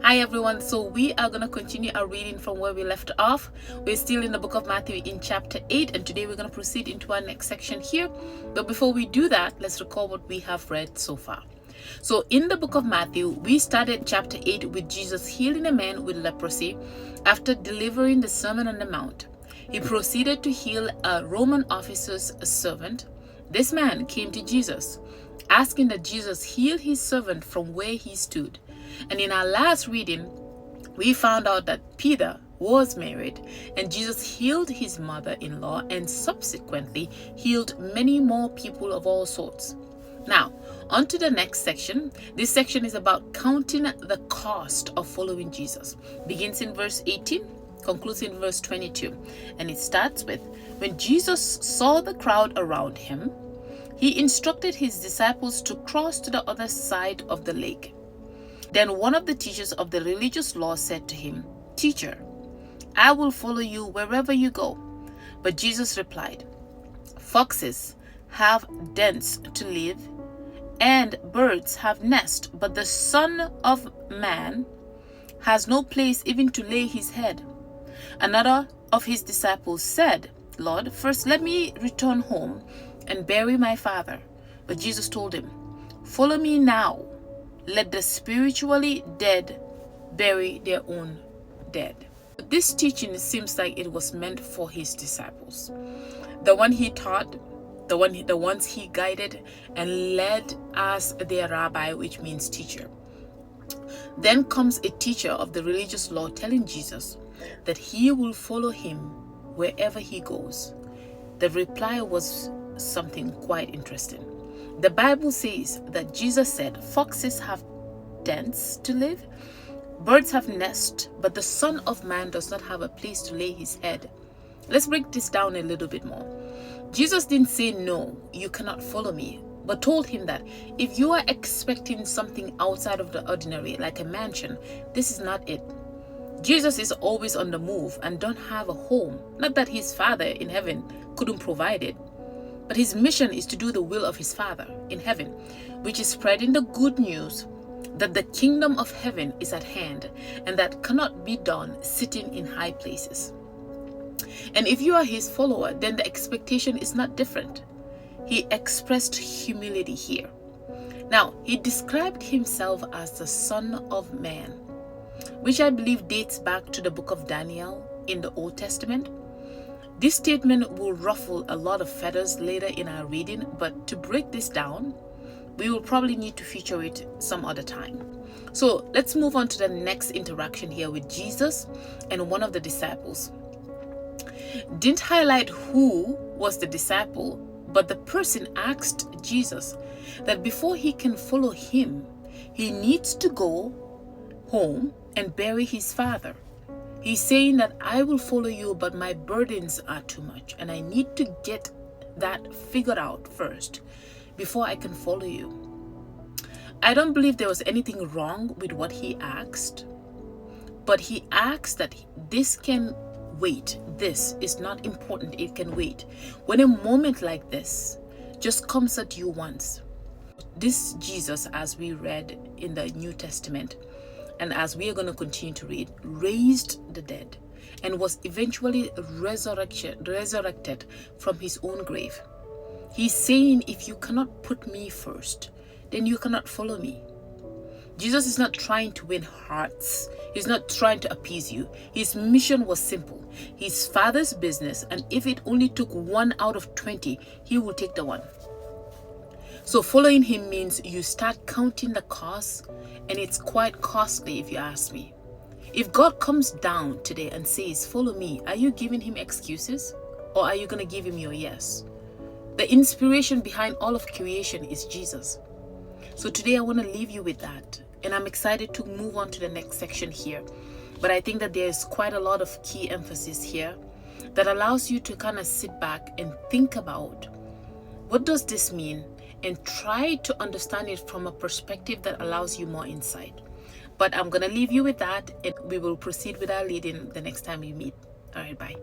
Hi everyone, so we are going to continue our reading from where we left off. We're still in the book of Matthew in chapter 8, and today we're going to proceed into our next section here. But before we do that, let's recall what we have read so far. So in the book of Matthew, we started chapter 8 with Jesus healing a man with leprosy after delivering the Sermon on the Mount. He proceeded to heal a Roman officer's servant. This man came to Jesus, asking that Jesus heal his servant from where he stood. And in our last reading, we found out that Peter was married and Jesus healed his mother-in-law and subsequently healed many more people of all sorts. Now, on to the next section. This section is about counting the cost of following Jesus. Begins in verse 18, concludes in verse 22. And it starts with, when Jesus saw the crowd around him, he instructed his disciples to cross to the other side of the lake. Then one of the teachers of the religious law said to him, "Teacher, I will follow you wherever you go." But Jesus replied, "Foxes have dens to live, and birds have nests, but the Son of Man has no place even to lay his head." Another of his disciples said, "Lord, first let me return home and bury my father." But Jesus told him, "Follow me now. Let the spiritually dead bury their own dead." This teaching seems like it was meant for his disciples. The one he taught, the ones he guided and led as their rabbi, which means teacher. Then comes a teacher of the religious law telling Jesus that he will follow him wherever he goes. The reply was something quite interesting. The Bible says that Jesus said, "Foxes have dens to live, birds have nests, but the Son of Man does not have a place to lay his head." Let's break this down a little bit more. Jesus didn't say, "No, you cannot follow me," but told him that if you are expecting something outside of the ordinary, like a mansion, this is not it. Jesus is always on the move and don't have a home. Not that his Father in heaven couldn't provide it, but his mission is to do the will of his Father in heaven, which is spreading the good news that the kingdom of heaven is at hand and that cannot be done sitting in high places. And if you are his follower, then the expectation is not different. He expressed humility here. Now, he described himself as the Son of Man, which I believe dates back to the book of Daniel in the Old Testament. This statement will ruffle a lot of feathers later in our reading, but to break this down, we will probably need to feature it some other time. So let's move on to the next interaction here with Jesus and one of the disciples. Didn't highlight who was the disciple, but the person asked Jesus that before he can follow him, he needs to go home and bury his father. He's saying that I will follow you, but my burdens are too much, and I need to get that figured out first before I can follow you. I don't believe there was anything wrong with what he asked, but he asked that this can wait. This is not important. It can wait. When a moment like this just comes at you once, this Jesus, as we read in the New Testament, and as we are going to continue to read, raised the dead and was eventually resurrected from his own grave. He's saying, if you cannot put me first, then you cannot follow me. Jesus is not trying to win hearts. He's not trying to appease you. His mission was simple. His Father's business, and if it only took 1 out of 20, he will take the one. So following him means you start counting the cost, and it's quite costly if you ask me. If God comes down today and says, "Follow me," are you giving him excuses, or are you going to give him your yes? The inspiration behind all of creation is Jesus. So today I want to leave you with that, and I'm excited to move on to the next section here. But I think that there's quite a lot of key emphasis here that allows you to kind of sit back and think about, what does this mean? And try to understand it from a perspective that allows you more insight. But I'm going to leave you with that, and we will proceed with our reading the next time we meet. All right, bye.